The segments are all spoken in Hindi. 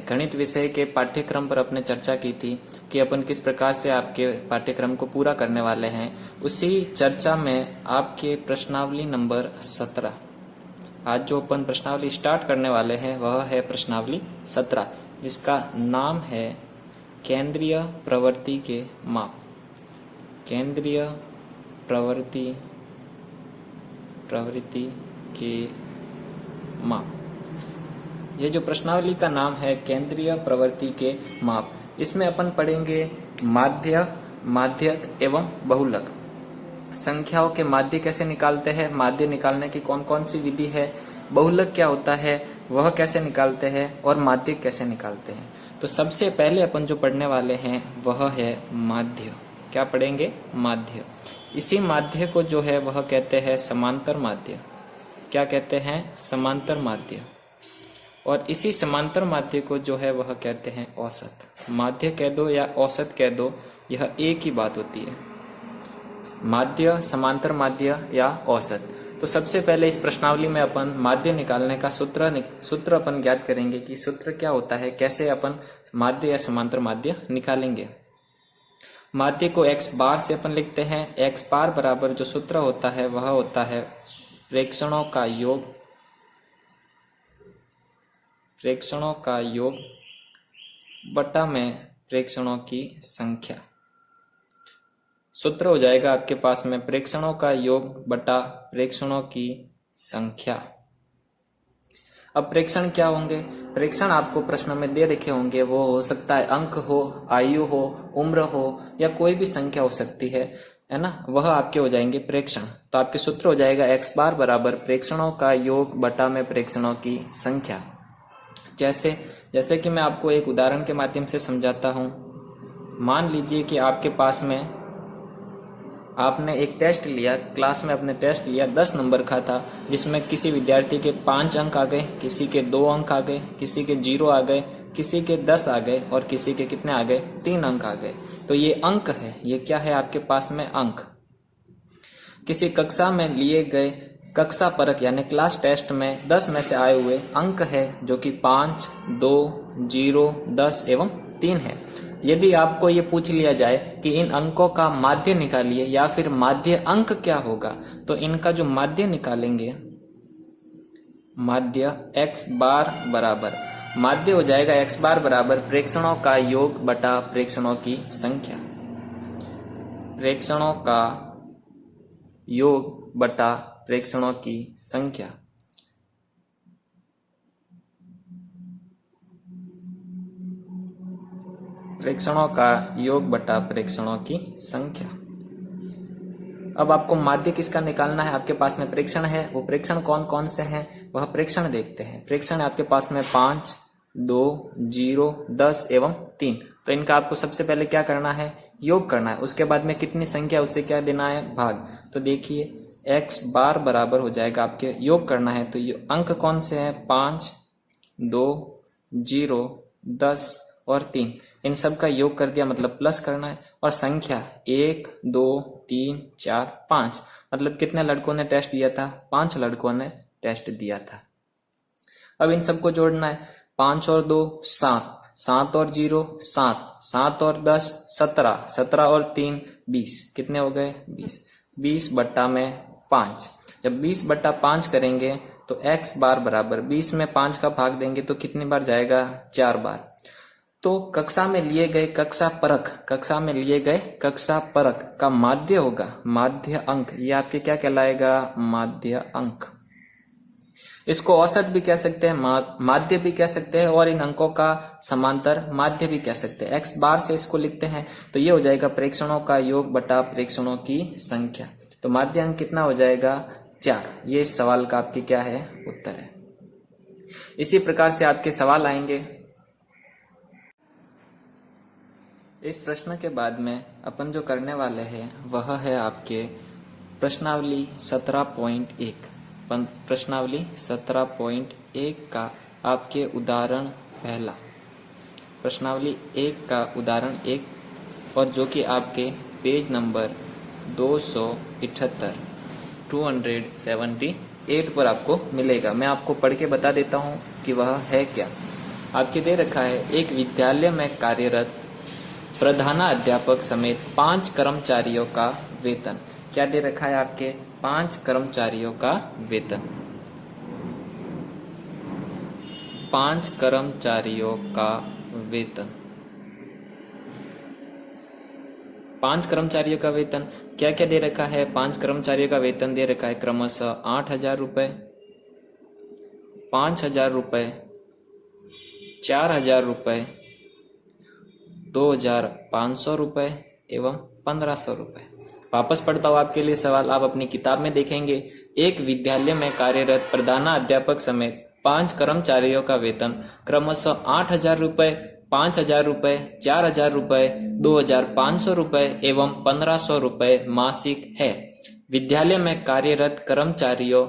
गणित विषय के पाठ्यक्रम पर अपने चर्चा की थी कि अपन किस प्रकार से आपके पाठ्यक्रम को पूरा करने वाले हैं। उसी चर्चा में आपके प्रश्नावली नंबर 17, आज जो अपन प्रश्नावली स्टार्ट करने वाले हैं वह है प्रश्नावली 17, जिसका नाम है केंद्रीय प्रवृत्ति के माप। केंद्रीय प्रवृत्ति के माप। ये जो प्रश्नावली का नाम है केंद्रीय प्रवृत्ति के माप, इसमें अपन पढ़ेंगे माध्य, माध्यक एवं बहुलक। संख्याओं के माध्य कैसे निकालते हैं, माध्य निकालने की कौन कौन सी विधि है, बहुलक क्या होता है वह कैसे निकालते हैं, और माध्य कैसे निकालते हैं। तो सबसे पहले अपन जो पढ़ने वाले हैं वह है माध्य। क्या पढ़ेंगे? माध्य। इसी माध्य को जो है वह कहते हैं समांतर माध्य। क्या कहते हैं? समांतर माध्य। और इसी समांतर माध्य को जो है वह कहते हैं औसत। माध्य कह दो या औसत कह दो, यह एक ही बात होती है। माध्य, समांतर माध्य या औसत। तो सबसे पहले इस प्रश्नावली में अपन माध्य निकालने का सूत्र अपन ज्ञात करेंगे कि सूत्र क्या होता है, कैसे अपन माध्य या समांतर माध्य निकालेंगे। माध्य को x बार से अपन लिखते हैं। x बार बराबर जो सूत्र होता है वह होता है प्रेक्षणों का योग, प्रेक्षणों का योग बटा में प्रेक्षणों की संख्या। सूत्र हो जाएगा आपके पास में प्रेक्षणों का योग बटा प्रेक्षणों की संख्या। अब प्रेक्षण क्या होंगे? प्रेक्षण आपको प्रश्न में दे रखे होंगे, वो हो सकता है अंक हो, आयु हो, उम्र हो या कोई भी संख्या हो सकती है ना, वह आपके हो जाएंगे प्रेक्षण। तो आपके सूत्र हो जाएगा x बार बराबर प्रेक्षणों का योग बटा में प्रेक्षणों की संख्या। जैसे कि मैं आपको एक उदाहरण के माध्यम से समझाता हूं। मान लीजिए कि आपके पास में आपने एक टेस्ट लिया, क्लास में अपने टेस्ट लिया, 10 नंबर का था, जिसमें किसी विद्यार्थी के 5 अंक आ गए, किसी के 2 अंक आ गए, किसी के 0 आ गए, किसी के 10 आ गए और किसी के कितने आ गए? 3 अंक आ गए। तो ये अंक है, ये क्या है आपके पास में? अंक। किसी कक्षा में लिए गए कक्षा परक यानी क्लास टेस्ट में 10 में से आए हुए अंक है, जो कि 5, 2, 0, 10 एवं 3 है। यदि आपको ये पूछ लिया जाए कि इन अंकों का माध्य निकालिए या फिर माध्य अंक क्या होगा, तो इनका जो माध्य निकालेंगे, माध्य x बार बराबर, माध्य हो जाएगा x बार बराबर प्रेक्षणों का योग बटा प्रेक्षणों की संख्या। प्रेक्षणों का योग बटा प्रेक्षणों की संख्या। प्रेक्षणों का योग बटा प्रेक्षणों की संख्या। अब आपको माध्य किसका निकालना है? आपके पास में प्रेक्षण है, वो प्रेक्षण कौन कौन से हैं वह प्रेक्षण देखते हैं। प्रेक्षण आपके पास में 5, 2, 0, 10 एवं 3। तो इनका आपको सबसे पहले क्या करना है? योग करना है। उसके बाद में कितनी संख्या उससे क्या देना है? भाग। तो देखिए x बार बराबर हो जाएगा, आपके योग करना है तो अंक कौन से हैं? 5, 2, 0, 10 और 3। इन सब का योग कर दिया, मतलब प्लस करना है। और संख्या 1, 2, 3, 4, 5, मतलब कितने लड़कों ने टेस्ट दिया था? 5 लड़कों ने टेस्ट दिया था। अब इन सबको जोड़ना है। 5 और 2 7, 7 और 0 7, 7 और 10 17, 17 और 3 20। कितने हो गए? 20। 20 बट्टा में 5। जब 20 बट्टा 5 करेंगे तो x बार बराबर 20 में 5 का भाग देंगे तो कितनी बार जाएगा? 4 बार। तो कक्षा में लिए गए कक्षा परक का माध्य होगा माध्य अंक। ये आपके क्या कहलाएगा? माध्य अंक। इसको औसत भी कह सकते हैं, माध्य भी कह सकते हैं, और इन अंकों का समांतर माध्य भी कह सकते हैं। x बार से इसको लिखते हैं तो ये हो जाएगा प्रेक्षणों का योग बटा प्रेक्षणों की संख्या। तो माध्य अंक कितना हो जाएगा? 4। ये इस सवाल का आपके क्या है? उत्तर है। इसी प्रकार से आपके सवाल आएंगे। इस प्रश्न के बाद में अपन जो करने वाले हैं वह है आपके प्रश्नावली 17.1। प्रश्नावली 17.1 का आपके उदाहरण पहला, प्रश्नावली 1 का उदाहरण 1, और जो कि आपके पेज नंबर 278 278 पर आपको मिलेगा। मैं आपको पढ़ के बता देता हूँ कि वह है क्या। आपके दे रखा है एक विद्यालय में कार्यरत प्रधानाध्यापक समेत 5 कर्मचारियों का वेतन। क्या दे रखा है आपके? 5 कर्मचारियों का वेतन। 5 कर्मचारियों का वेतन। 5 कर्मचारियों का वेतन क्या क्या दे रखा है? 5 कर्मचारियों का वेतन दे रखा है क्रमशः 8,000 रुपये, 5,000 रुपये, 4,000 रुपये, 2,500 रुपये एवं 1,500 रुपये। वापस पढ़ता हूँ आपके लिए सवाल, आप अपनी किताब में देखेंगे। एक विद्यालय में कार्यरत प्रधानाध्यापक समेत 5 कर्मचारियों का वेतन क्रमशः 8,000 रुपये, 5,000 रुपये, 4,000 रुपये, 2,500 रुपये एवं 1,500 रुपये मासिक है। विद्यालय में कार्यरत कर्मचारियों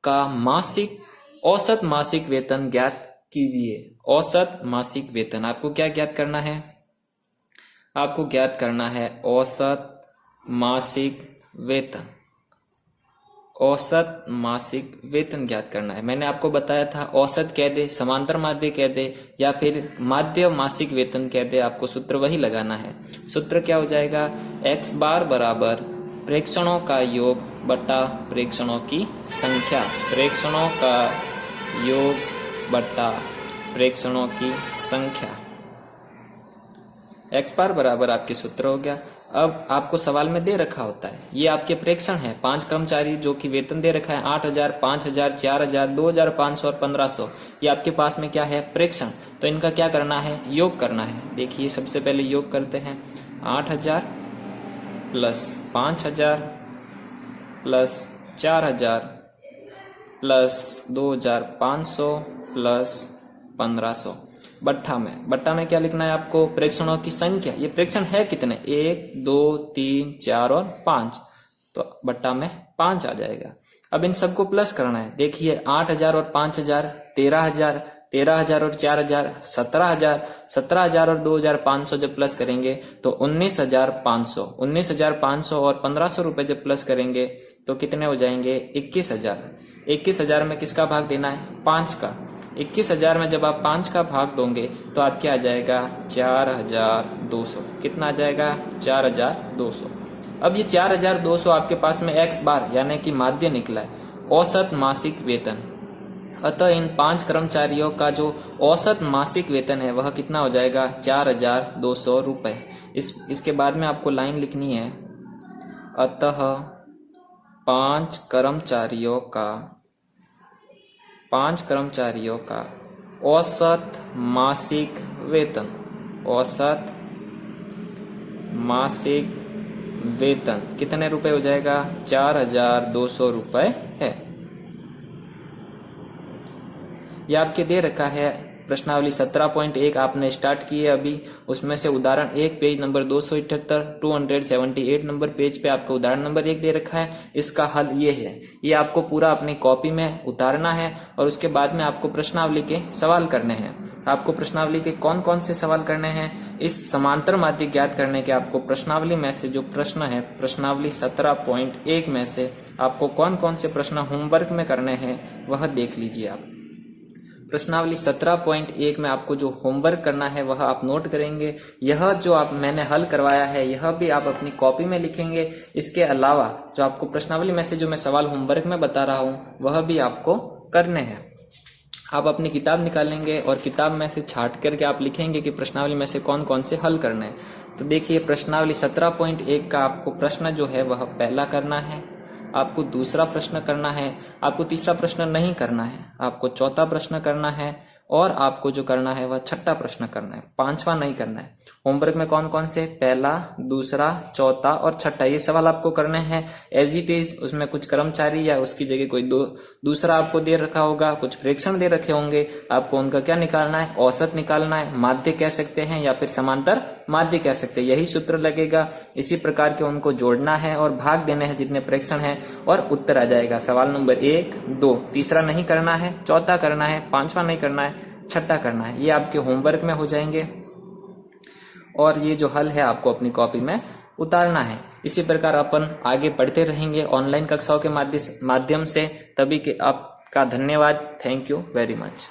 का मासिक औसत मासिक वेतन ज्ञात कीजिए। औसत मासिक वेतन आपको क्या ज्ञात करना है? आपको ज्ञात करना है औसत मासिक वेतन। औसत मासिक वेतन ज्ञात करना है। मैंने आपको बताया था औसत कह दे, समांतर माध्य कह दे या फिर माध्य मासिक वेतन कह दे, आपको सूत्र वही लगाना है। सूत्र क्या हो जाएगा? x बार बराबर प्रेक्षणों का योग बटा प्रेक्षणों की संख्या। प्रेक्षणों का योग बटा प्रेक्षणों की संख्या। x बार बराबर आपके सूत्र हो गया। अब आपको सवाल में दे रखा होता है, ये आपके प्रेक्षण है। 5 कर्मचारी जो कि वेतन दे रखा है 8,000, 5,000, 4,000, 2,500 और 1,500। ये आपके पास में क्या है? प्रेक्षण। तो इनका क्या करना है? योग करना है। देखिए सबसे पहले योग करते हैं। 8,000 प्लस 5,000 प्लस 4,000 प्लस 2,500 प्लस 1,500। बट्टा में क्या लिखना है आपको? प्रेक्षणों की संख्या। ये प्रेक्षण है कितने? 1, 2, 3, 4 और 5। तो बट्टा में 5 आ जाएगा। अब इन सबको प्लस करना है। देखिए 8,000 और 5,000 13,000, 13,000 और 4,000 17,000, 17,000 और 2,500 जब प्लस करेंगे तो 19,500, 19,500 और 1,500 रुपए जब प्लस करेंगे तो कितने हो जाएंगे? 21,000। 21,000 में किसका भाग देना है? 5 का। 21,000 में जब आप 5 का भाग दोगे तो आपके आ जाएगा 4,200। कितना आ जाएगा? 4,200। अब ये 4,200 आपके पास में x बार यानी कि माध्य निकला है, औसत मासिक वेतन। अतः इन 5 कर्मचारियों का जो औसत मासिक वेतन है वह कितना हो जाएगा? 4,200 रुपये। इसके बाद में आपको लाइन लिखनी है, अतः 5 कर्मचारियों का औसत मासिक वेतन, औसत मासिक वेतन कितने रुपए हो जाएगा? 4,200 रुपए है। यह आपके दे रखा है प्रश्नावली 17.1 आपने स्टार्ट की है अभी। उसमें से उदाहरण 1 पेज नंबर 278 278 नंबर पेज पे आपको उदाहरण नंबर 1 दे रखा है। इसका हल ये है, ये आपको पूरा अपनी कॉपी में उतारना है और उसके बाद में आपको प्रश्नावली के सवाल करने हैं। आपको प्रश्नावली के कौन कौन से सवाल करने हैं? इस समांतर माध्य ज्ञात करने के आपको प्रश्नावली में से जो प्रश्न है प्रश्नावली 17.1 में से आपको कौन कौन से प्रश्न होमवर्क में करने हैं वह देख लीजिए आप। प्रश्नावली 17.1 में आपको जो होमवर्क करना है वह आप नोट करेंगे। यह जो मैंने हल करवाया है यह भी आप अपनी कॉपी में लिखेंगे। इसके अलावा जो आपको प्रश्नावली में से जो मैं सवाल होमवर्क में बता रहा हूँ वह भी आपको करने हैं। आप अपनी किताब निकालेंगे और किताब में से छाट करके आप लिखेंगे कि प्रश्नावली में से कौन कौन से हल करने हैं। तो देखिए प्रश्नावली 17.1 का आपको प्रश्न जो है वह पहला करना है, आपको दूसरा प्रश्न करना है, आपको तीसरा प्रश्न नहीं करना है, आपको चौथा प्रश्न करना है और आपको जो करना है वह छठा प्रश्न करना है, पांचवा नहीं करना है। होमवर्क में कौन कौन से? पहला, दूसरा, चौथा और छठा ये सवाल आपको करने हैं एज इट इज। उसमें कुछ कर्मचारी या उसकी जगह कोई दूसरा आपको दे रखा होगा, कुछ प्रेक्षण दे रखे होंगे, आपको उनका क्या निकालना है? औसत निकालना है। माध्य कह सकते हैं या फिर समांतर माध्य कह सकते हैं, यही सूत्र लगेगा। इसी प्रकार के उनको जोड़ना है और भाग देने हैं जितने प्रेक्षण हैं और उत्तर आ जाएगा। सवाल नंबर 1, 2, तीसरा नहीं करना है, चौथा करना है, पांचवा नहीं करना है, छठा करना है। ये आपके होमवर्क में हो जाएंगे और ये जो हल है आपको अपनी कॉपी में उतारना है। इसी प्रकार अपन आगे पढ़ते रहेंगे ऑनलाइन कक्षाओं के माध्यम से। तभी के आपका धन्यवाद। Thank you very much.